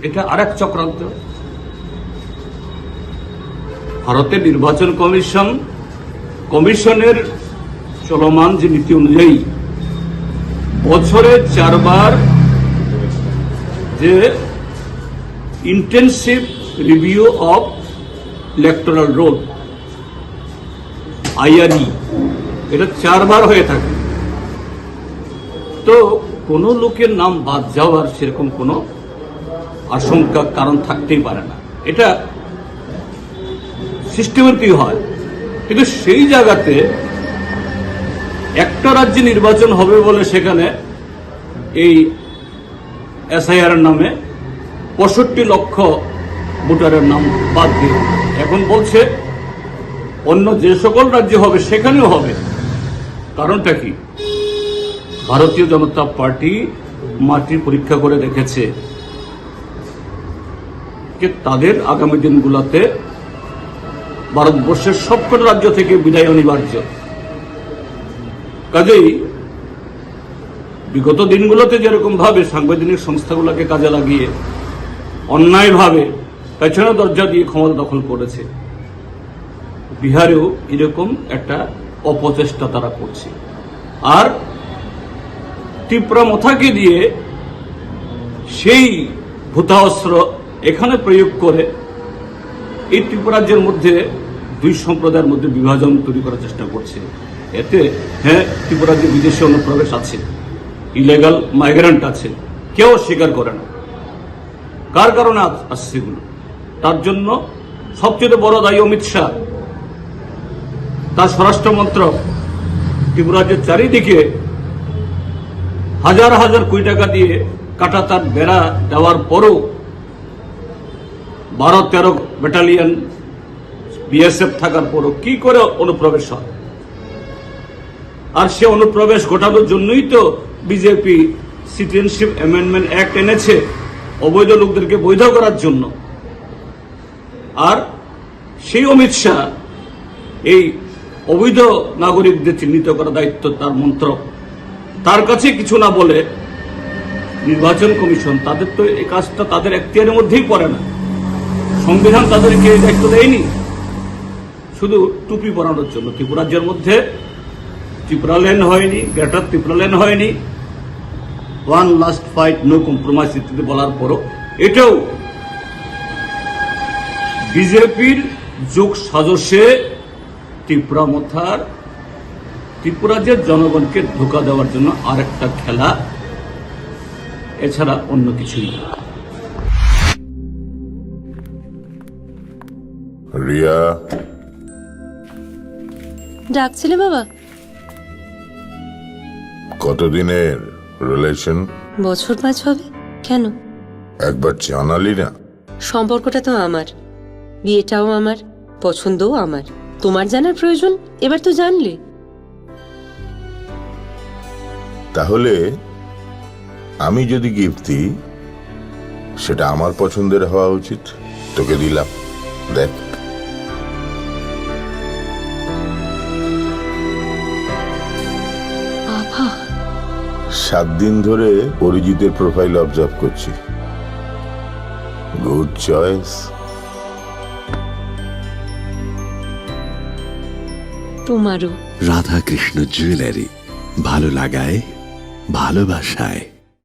এটা আরেক চক্রান্ত। ভারতের নির্বাচন কমিশনের চলমান যে নীতি অনুযায়ী বছরে 4 বার যে intensive review of electoral role IRE, এটা 4 বার হয়ে থাকে। তো কোনো লোকের নাম বাদ যাওয়ার সেরকম কোনো আশঙ্কা কারণ থাকতেই পারে না, এটা সিস্টেমেটিক হয়। কিন্তু সেই জায়গাতে একটা রাজ্যে নির্বাচন হবে বলে সেখানে এই SIR নামে 65 লক্ষ ভোটারের নাম বাদ দিয়ে এখন বলছে অন্য যে সকল রাজ্য হবে সেখানেও হবে। কারণটা কি? ভারতীয় জনতা পার্টি মাটির পরীক্ষা করে দেখেছে যে তাদের আগামী দিনগুলোতে ভারতবর্ষের সবকটা রাজ্য থেকে বিদায় অনিবার্য। কাজেই বিগত দিনগুলোতে যেরকম ভাবে সাংবিধানিক সংস্থাগুলোকে কাজে লাগিয়ে অন্যায়ভাবে পেছনে দরজা দিয়ে ক্ষমতা দখল করেছে, বিহারেও এরকম একটা অপচেষ্টা তারা করছে। আর ত্রিপুরা মথাকে দিয়ে সেই ভূতাস্ত্র এখানে প্রয়োগ করে এই ত্রিপুরা রাজ্যের মধ্যে 2 সম্প্রদায়ের মধ্যে বিভাজন তৈরি করার চেষ্টা করছে। এতে হ্যাঁ, ত্রিপুরা রাজ্যে বিদেশি অনুপ্রবেশ আছে, ইলিগাল মাইগ্রেন্ট আছে, কেউ স্বীকার করে না। কার কারণে আসছে এগুলো? তার জন্য সবচেয়ে বড় দায়ী অমিত শাহ, তার স্বরাষ্ট্র মন্ত্রক ত্রিপুরা রাজ্যের চারিদিকে হাজার হাজার কোটি টাকা দিয়ে কাটা তার বেড়া দেওয়ার পরও 12-13 ব্যাটালিয়ন BSF থাকার পরও কি করে অনুপ্রবেশ হয়? আর সে অনুপ্রবেশ ঘটানোর জন্যই তো বিজেপি সিটিজেনশিপ অ্যামেন্ডমেন্ট অ্যাক্ট এনেছে, অবৈধ লোকদেরকে বৈধ করার জন্য। আর সেই অমিত শাহ এই অবৈধ নাগরিকদের চিহ্নিত করার দায়িত্ব তার মন্ত্রক, তার কাছে কিছু না বলে নির্বাচন কমিশন, তাদের তো এই কাজটা তাদের এখতিয়ারের মধ্যেই পড়ে না। সংবিধান তাদেরকে এই দায়িত্ব দেয়নি, শুধু টুপি পরানোর জন্য। ত্রিপুরা রাজ্যের মধ্যে ত্রিপুরা ল্যান্ড হয়নি, গ্রেটার ত্রিপুরা ল্যান্ড হয়নি, one last fight, no compromise ইত্যাদি বলার পরও এটাও বিজেপির যোগ সাজসে ত্রিপুরা মথার ত্রিপুরা রাজ্যের জনগণকে ধোঁকা দেওয়ার জন্য আরেকটা খেলা, এছাড়া অন্য কিছুই না। রিয়া, ডাকছিলে বাবা? কতদিনের রিলেশন? বছর 5 হবে। কেন? একবার জানালি না? সম্পর্কটা তো আমার, বিয়েটাও আমার, পছন্দও আমার। তোমার জানার প্রয়োজন এবার তো জানলে। তাহলে আমি যদি গিফট দিই সেটা আমার পছন্দের হওয়া উচিত। তোকে দিলাম, দেখ। বাবা, 7 দিন ধরে অরিজিতের প্রোফাইল অবজার্ভ করছি। Good choice. তোমারও। রাধাকৃষ্ণ জুয়েলারি, ভালো লাগায় ভালোবাসায়।